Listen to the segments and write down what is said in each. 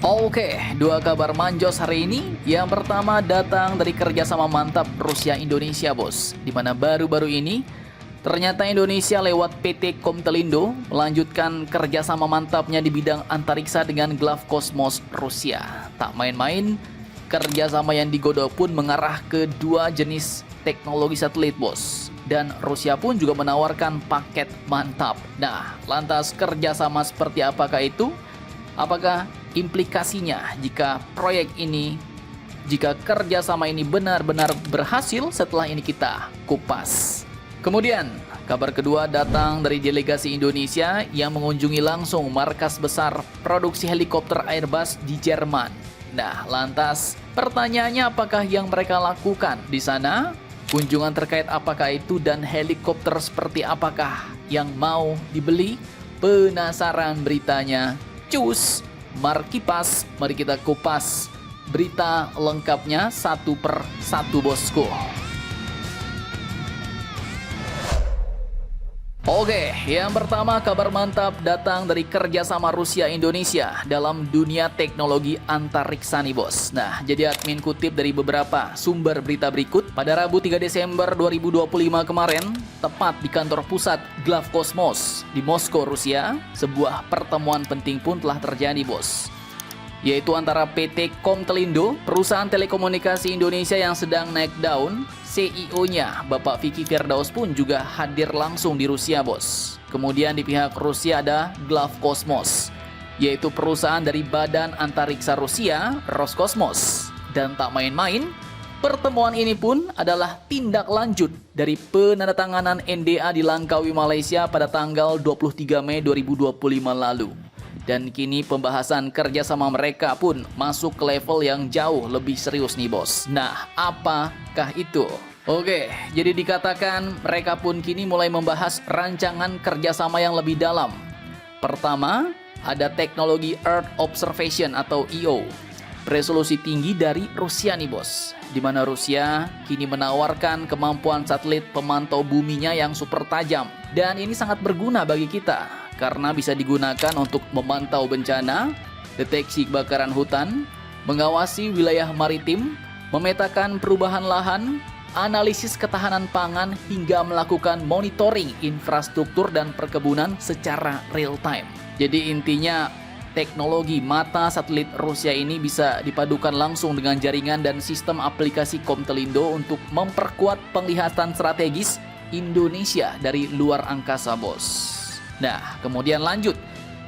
Oke, dua kabar manjos hari ini. Yang pertama datang dari kerjasama mantap Rusia-Indonesia, bos. Di mana baru-baru ini, ternyata Indonesia lewat PT Komtelindo melanjutkan kerjasama mantapnya di bidang antariksa dengan Glavkosmos Rusia. Tak main-main, kerjasama yang digodok pun mengarah ke dua jenis teknologi satelit, bos. Dan Rusia pun juga menawarkan paket mantap. Nah, lantas kerjasama seperti apakah itu? Apakah implikasinya jika kerjasama ini benar-benar berhasil? Setelah ini kita kupas. Kemudian, kabar kedua datang dari delegasi Indonesia yang mengunjungi langsung markas besar produksi helikopter Airbus di Jerman. Nah, lantas pertanyaannya apakah yang mereka lakukan di sana? Kunjungan terkait apakah itu dan helikopter seperti apakah yang mau dibeli? Penasaran beritanya? Cus, Markipas, mari kita kupas berita lengkapnya satu per satu, bosku. Oke, yang pertama kabar mantap datang dari kerjasama Rusia-Indonesia dalam dunia teknologi antariksa nih, bos. Nah, jadi admin kutip dari beberapa sumber berita berikut. Pada Rabu 3 Desember 2025 kemarin, tepat di kantor pusat Glavkosmos di Moskow, Rusia, sebuah pertemuan penting pun telah terjadi, bos. Yaitu antara PT Komtelindo, perusahaan telekomunikasi Indonesia yang sedang naik daun. CEO-nya, Bapak Vicky Firdaus pun juga hadir langsung di Rusia, bos. Kemudian di pihak Rusia ada Glavkosmos, yaitu perusahaan dari Badan Antariksa Rusia, Roskosmos. Dan tak main-main, pertemuan ini pun adalah tindak lanjut dari penandatanganan NDA di Langkawi, Malaysia pada tanggal 23 Mei 2025 lalu. Dan kini pembahasan kerjasama mereka pun masuk ke level yang jauh lebih serius nih, bos. Nah, apakah itu? Oke, jadi dikatakan mereka pun kini mulai membahas rancangan kerjasama yang lebih dalam. Pertama, ada teknologi Earth Observation atau EO. Resolusi tinggi dari Rusia nih, bos. Di mana Rusia kini menawarkan kemampuan satelit pemantau buminya yang super tajam. Dan ini sangat berguna bagi kita, karena bisa digunakan untuk memantau bencana, deteksi kebakaran hutan, mengawasi wilayah maritim, memetakan perubahan lahan, analisis ketahanan pangan, hingga melakukan monitoring infrastruktur dan perkebunan secara real time. Jadi intinya, teknologi mata satelit Rusia ini bisa dipadukan langsung dengan jaringan dan sistem aplikasi Komtelindo untuk memperkuat penglihatan strategis Indonesia dari luar angkasa, bos. Nah, kemudian lanjut.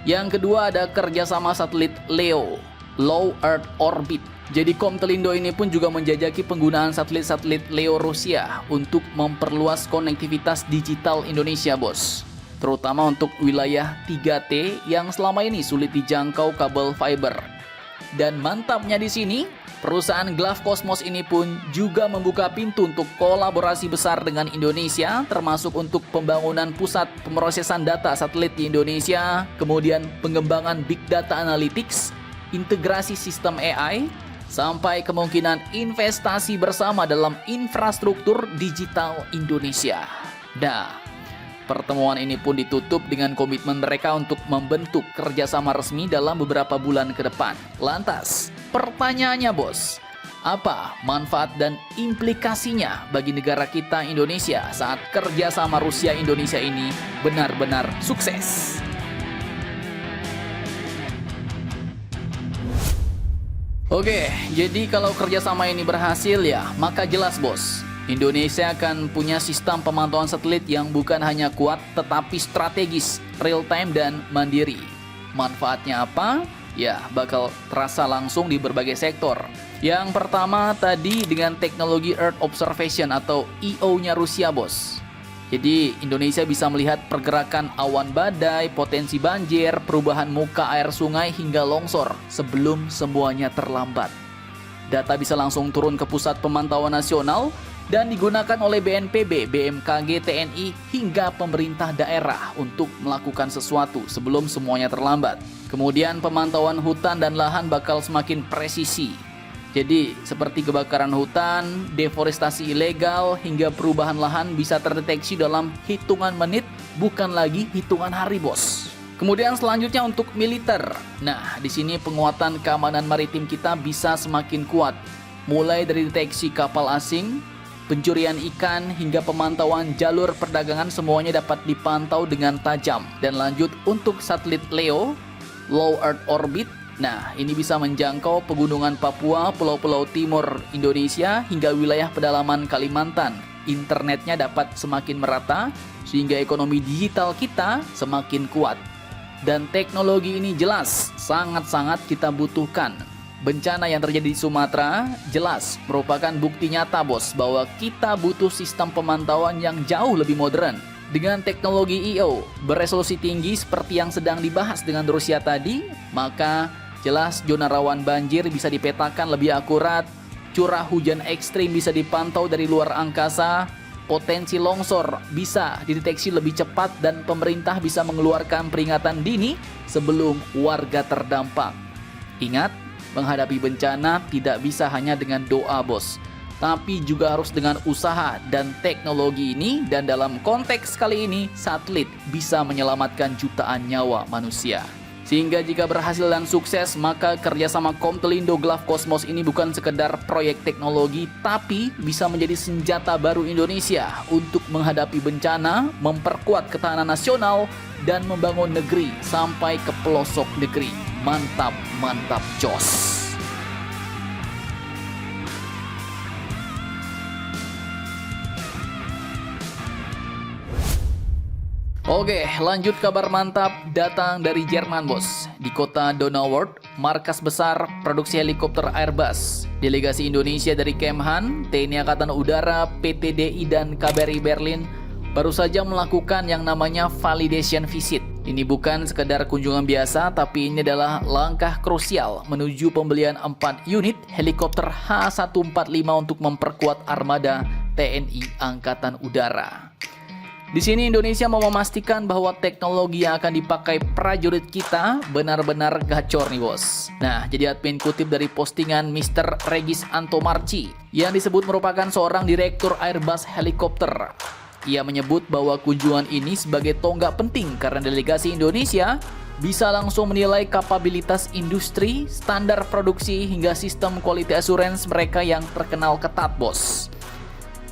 Yang kedua ada kerjasama satelit LEO, Low Earth Orbit. Jadi Komtelindo ini pun juga menjajaki penggunaan satelit-satelit LEO Rusia untuk memperluas konektivitas digital Indonesia, bos. Terutama untuk wilayah 3T yang selama ini sulit dijangkau kabel fiber. Dan mantapnya di sini, perusahaan Glavkosmos ini pun juga membuka pintu untuk kolaborasi besar dengan Indonesia, termasuk untuk pembangunan pusat pemrosesan data satelit di Indonesia, kemudian pengembangan big data analytics, integrasi sistem AI, sampai kemungkinan investasi bersama dalam infrastruktur digital Indonesia. Nah, pertemuan ini pun ditutup dengan komitmen mereka untuk membentuk kerjasama resmi dalam beberapa bulan ke depan. Lantas, pertanyaannya, bos, apa manfaat dan implikasinya bagi negara kita Indonesia saat kerjasama Rusia-Indonesia ini benar-benar sukses? Oke, jadi kalau kerjasama ini berhasil ya, maka jelas, bos, Indonesia akan punya sistem pemantauan satelit yang bukan hanya kuat, tetapi strategis, real time, dan mandiri. Manfaatnya apa? Ya, bakal terasa langsung di berbagai sektor. Yang pertama tadi dengan teknologi Earth Observation atau EO-nya Rusia, bos. Jadi Indonesia bisa melihat pergerakan awan badai, potensi banjir, perubahan muka air sungai hingga longsor sebelum semuanya terlambat. Data bisa langsung turun ke pusat pemantauan nasional dan digunakan oleh BNPB, BMKG, TNI, hingga pemerintah daerah untuk melakukan sesuatu sebelum semuanya terlambat. Kemudian pemantauan hutan dan lahan bakal semakin presisi. Jadi seperti kebakaran hutan, deforestasi ilegal, hingga perubahan lahan bisa terdeteksi dalam hitungan menit, bukan lagi hitungan hari, bos. Kemudian selanjutnya untuk militer. Nah, di sini penguatan keamanan maritim kita bisa semakin kuat. Mulai dari deteksi kapal asing, pencurian ikan, hingga pemantauan jalur perdagangan semuanya dapat dipantau dengan tajam. Dan lanjut untuk satelit LEO, Low Earth Orbit. Nah, ini bisa menjangkau pegunungan Papua, pulau-pulau timur Indonesia, hingga wilayah pedalaman Kalimantan. Internetnya dapat semakin merata, sehingga ekonomi digital kita semakin kuat. Dan teknologi ini jelas sangat-sangat kita butuhkan. Bencana yang terjadi di Sumatera jelas merupakan bukti nyata bos bahwa kita butuh sistem pemantauan yang jauh lebih modern. Dengan teknologi EO beresolusi tinggi seperti yang sedang dibahas dengan Rusia tadi, maka jelas zona rawan banjir bisa dipetakan lebih akurat, curah hujan ekstrim bisa dipantau dari luar angkasa, potensi longsor bisa dideteksi lebih cepat, dan pemerintah bisa mengeluarkan peringatan dini sebelum warga terdampak. Ingat, menghadapi bencana tidak bisa hanya dengan doa bos, tapi juga harus dengan usaha dan teknologi ini, dan dalam konteks kali ini satelit bisa menyelamatkan jutaan nyawa manusia. Sehingga jika berhasil dan sukses, maka kerjasama Komtelindo Glaf Kosmos ini bukan sekedar proyek teknologi, tapi bisa menjadi senjata baru Indonesia untuk menghadapi bencana, memperkuat ketahanan nasional, dan membangun negeri sampai ke pelosok negeri. Mantap, mantap, jos! Oke, lanjut kabar mantap datang dari Jerman bos. Di kota Donauwörth, markas besar produksi helikopter Airbus. Delegasi Indonesia dari Kemhan, TNI Angkatan Udara, PTDI, dan KBRI Berlin baru saja melakukan yang namanya validation visit. Ini bukan sekedar kunjungan biasa, tapi ini adalah langkah krusial menuju pembelian 4 unit helikopter H145 untuk memperkuat armada TNI Angkatan Udara. Di sini Indonesia mau memastikan bahwa teknologi yang akan dipakai prajurit kita benar-benar gacor nih bos. Nah, jadi admin kutip dari postingan Mr. Regis Antomarci yang disebut merupakan seorang direktur Airbus helikopter. Ia menyebut bahwa kunjungan ini sebagai tonggak penting karena delegasi Indonesia bisa langsung menilai kapabilitas industri, standar produksi, hingga sistem quality assurance mereka yang terkenal ketat bos.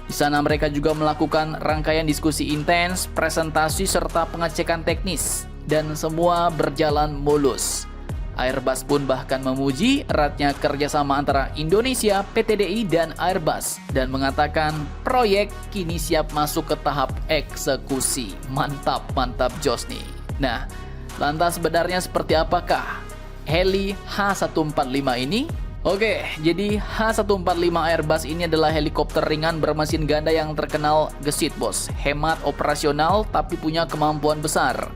Di sana mereka juga melakukan rangkaian diskusi intens, presentasi, serta pengecekan teknis, dan semua berjalan mulus. Airbus pun bahkan memuji eratnya kerjasama antara Indonesia, PTDI, dan Airbus, dan mengatakan proyek kini siap masuk ke tahap eksekusi. Mantap, mantap jos nih. Nah, lantas sebenarnya seperti apakah heli H145 ini? Oke, jadi H145 Airbus ini adalah helikopter ringan bermesin ganda yang terkenal gesit bos. Hemat operasional tapi punya kemampuan besar.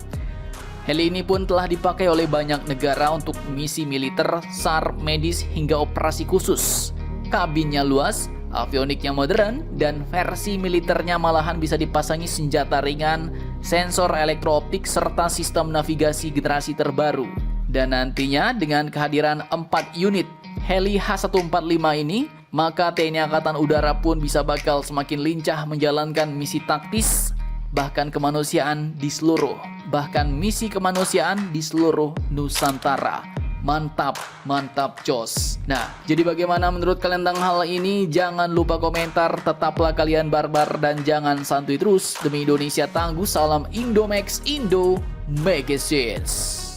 Heli ini pun telah dipakai oleh banyak negara untuk misi militer, SAR, medis, hingga operasi khusus. Kabinnya luas, avioniknya modern, dan versi militernya malahan bisa dipasangi senjata ringan, sensor elektrooptik, serta sistem navigasi generasi terbaru. Dan nantinya dengan kehadiran 4 unit heli H145 ini, maka TNI Angkatan Udara pun bisa bakal semakin lincah menjalankan misi taktis, bahkan misi kemanusiaan di seluruh Nusantara. Mantap, mantap jos. Nah, jadi bagaimana menurut kalian tentang hal ini? Jangan lupa komentar, tetaplah kalian barbar, dan jangan santuy terus. Demi Indonesia tangguh, salam Indomax, Indo Magazines.